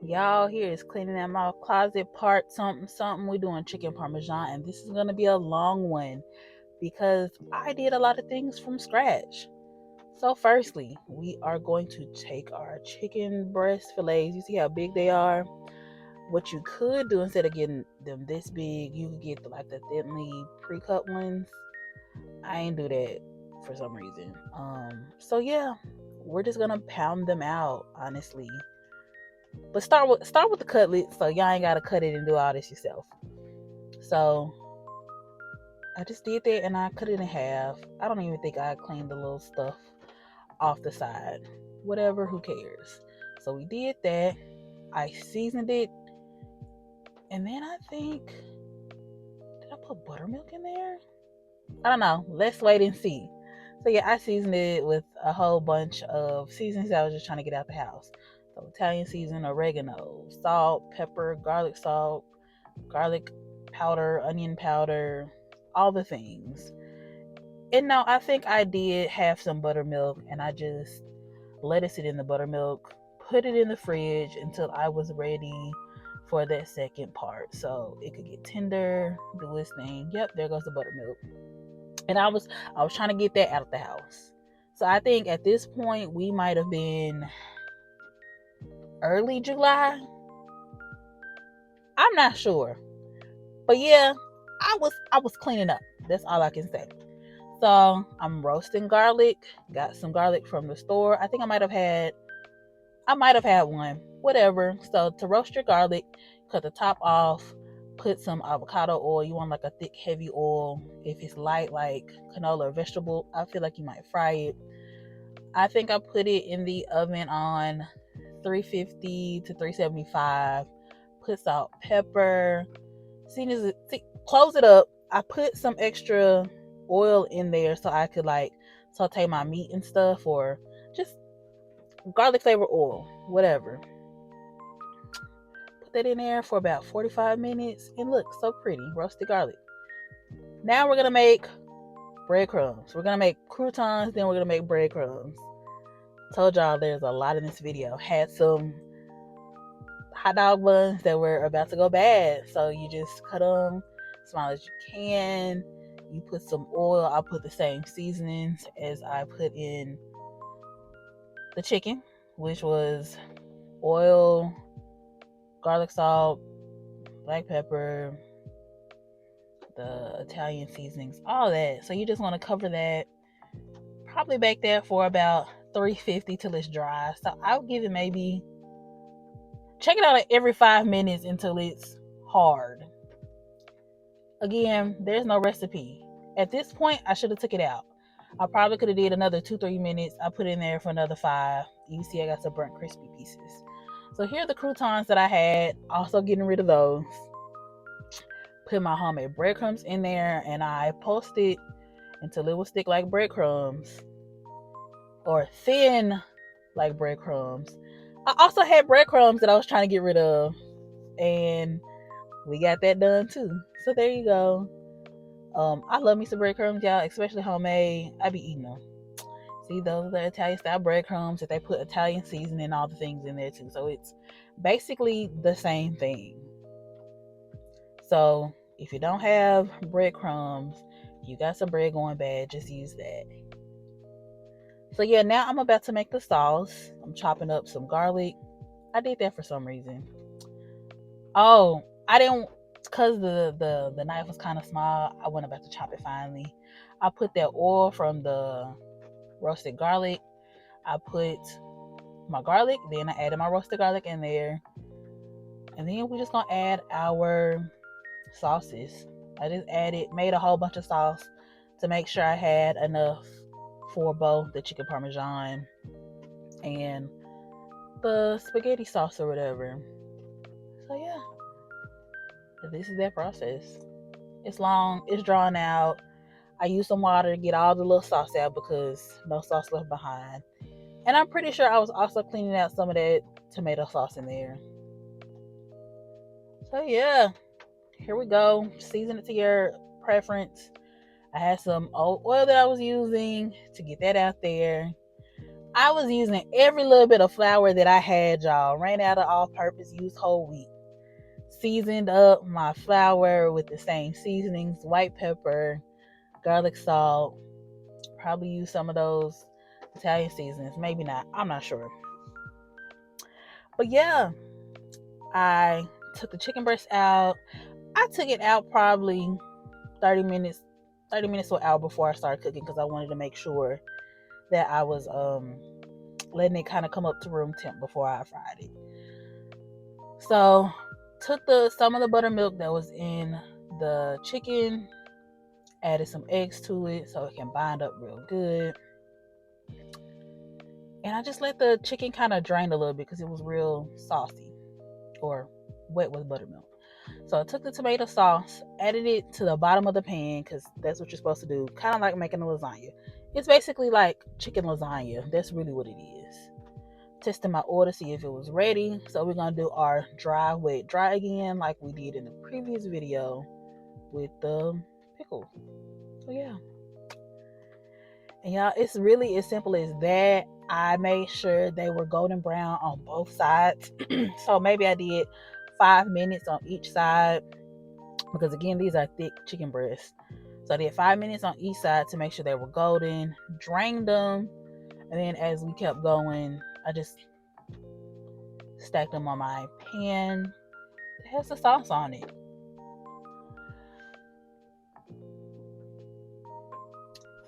Y'all, here is cleaning out my closet part something. We're doing chicken parmesan, and this is gonna be a long one because I did a lot of things from scratch. So firstly, we are going to take our chicken breast fillets. You see how big they are? What you could do, instead of getting them this big, you could get the thinly pre-cut ones. I ain't do that for some reason. So yeah, we're just gonna pound them out, honestly. But start with the cutlet, so y'all ain't gotta cut it and do all this yourself. So I just did that and I cut it in half. I don't even think I cleaned the little stuff off the side. Whatever, who cares? So we did that. I seasoned it, and then I think, did I put buttermilk in there? I don't know. Let's wait and see. So yeah, I seasoned it with a whole bunch of seasonings that I was just trying to get out the house. So Italian season, oregano, salt, pepper, garlic salt, garlic powder, onion powder, all the things. And no, I think I did have some buttermilk, and I just let it sit in the buttermilk, put it in the fridge until I was ready for that second part, so it could get tender, do its thing. Yep, there goes the buttermilk. And I was trying to get that out of the house. So I think at this point we might have been early July. I'm not sure. But yeah, I was cleaning up. That's all I can say. So I'm roasting garlic. Got some garlic from the store. I think I might have had one. Whatever. So to roast your garlic, cut the top off, put some avocado oil. You want like a thick, heavy oil. If it's light, like canola or vegetable, I feel like you might fry it. I think I put it in the oven on 350 to 375. Put salt, pepper. Close it up. I put some extra oil in there so I could like saute my meat and stuff, or just garlic flavor oil, whatever. Put that in there for about 45 minutes, and look, so pretty, roasted garlic. Now we're gonna make breadcrumbs. We're gonna make croutons, then we're gonna make breadcrumbs. Told y'all there's a lot in this video. Had some hot dog buns that were about to go bad, so you just cut them as small as you can. You put some oil. I put the same seasonings as I put in the chicken, which was oil, garlic salt, black pepper, the Italian seasonings, all that. So you just want to cover that. Probably bake that for about 350 till it's dry. So I'll give it maybe, check it out every 5 minutes until it's hard. Again, there's no recipe. At this point, I should have took it out. I probably could have did another 2-3 minutes. I put in there for another 5. You see I got some burnt crispy pieces. So here are the croutons that I had. Also getting rid of those. Put my homemade breadcrumbs in there, and I posted until it was thick like breadcrumbs, or thin like breadcrumbs. I also had breadcrumbs that I was trying to get rid of, and we got that done too. So there you go. I love me some breadcrumbs, y'all, especially homemade. I be eating them. See, those are the Italian style breadcrumbs that they put Italian seasoning and all the things in there too. So it's basically the same thing. So if you don't have breadcrumbs, you got some bread going bad, just use that. So yeah, now I'm about to make the sauce. I'm chopping up some garlic. I did that for some reason. Oh, I didn't, because the knife was kind of small. I wasn't about to chop it finely. I put that oil from the roasted garlic. I put my garlic, then I added my roasted garlic in there, and then we're just gonna add our sauces. I just made a whole bunch of sauce to make sure I had enough for both the chicken parmesan and the spaghetti sauce or whatever. So yeah, this is that process. It's long, it's drawn out. I used some water to get all the little sauce out because no sauce left behind. And I'm pretty sure I was also cleaning out some of that tomato sauce in there. So yeah, here we go. Season it to your preference. I had some old oil that I was using to get that out there. I was using every little bit of flour that I had, y'all. Ran out of all-purpose, used whole wheat. Seasoned up my flour with the same seasonings, white pepper, garlic salt. Probably use some of those Italian seasonings. Maybe not. I'm not sure. But yeah, I took the chicken breast out. I took it out probably 30 minutes to an hour before I started cooking because I wanted to make sure that I was letting it kind of come up to room temp before I fried it. So took some of the buttermilk that was in the chicken, added some eggs to it so it can bind up real good. And I just let the chicken kind of drain a little bit because it was real saucy or wet with buttermilk. So I took the tomato sauce, added it to the bottom of the pan because that's what you're supposed to do. Kind of like making a lasagna. It's basically like chicken lasagna. That's really what it is. Testing my oil to see if it was ready. So we're going to do our dry, wet, dry again like we did in the previous video with the pickle. So yeah. And y'all, it's really as simple as that. I made sure they were golden brown on both sides. So maybe I did 5 minutes on each side because again, these are thick chicken breasts. So I did 5 minutes on each side to make sure they were golden, drained them, and then as we kept going, I just stacked them on my pan. It has the sauce on it.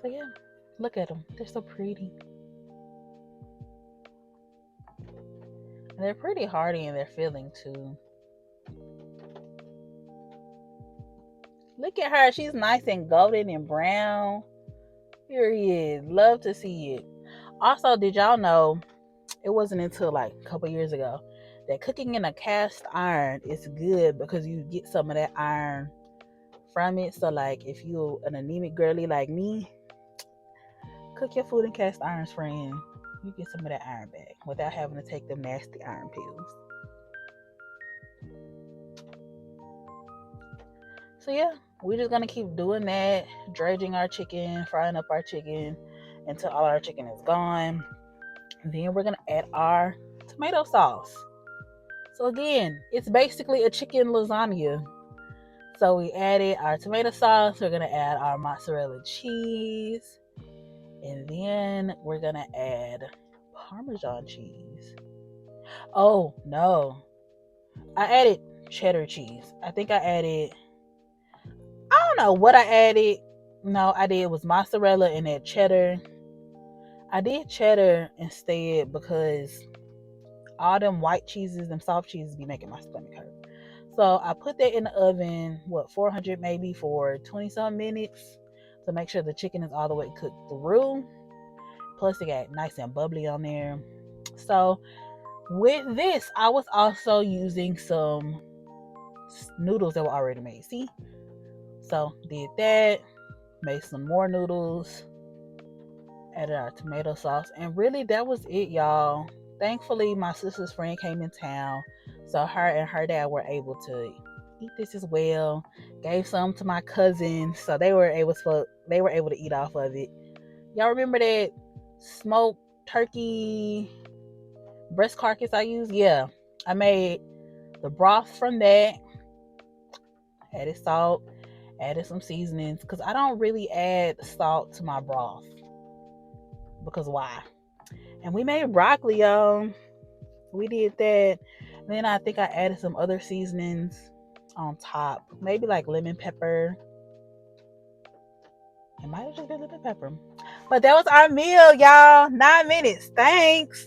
So yeah, look at them. They're so pretty. And they're pretty hearty and they're filling too. Look at her. She's nice and golden and brown. Period. Love to see it. Also, did y'all know, it wasn't until like a couple years ago that cooking in a cast iron is good because you get some of that iron from it. So like if you're an anemic girly like me, cook your food in cast irons, friend. You get some of that iron back without having to take them nasty iron pills. So yeah, we're just gonna keep doing that, dredging our chicken, frying up our chicken until all our chicken is gone. Then we're gonna add our tomato sauce. So again, it's basically a chicken lasagna. So we added our tomato sauce. We're gonna add our mozzarella cheese, and then we're gonna add Parmesan cheese. Oh no, I added cheddar cheese. I think I don't know what I added. No, I did was mozzarella and that cheddar. I did cheddar instead because all them white cheeses, them soft cheeses be making my stomach hurt. So I put that in the oven, 400 maybe for 20 some minutes to make sure the chicken is all the way cooked through. Plus it got nice and bubbly on there. So with this, I was also using some noodles that were already made. See? So did that, made some more noodles, added our tomato sauce, and really that was it, y'all. Thankfully, my sister's friend came in town, so her and her dad were able to eat this as well. Gave some to my cousins, so they were able to eat off of it. Y'all remember that smoked turkey breast carcass I used? Yeah, I made the broth from that. Added salt, added some seasonings because I don't really add salt to my broth because why? And we made broccoli, y'all. We did that. Then I think I added some other seasonings on top, maybe like lemon pepper. It might have just been lemon pepper. But that was our meal, y'all. 9 minutes. Thanks.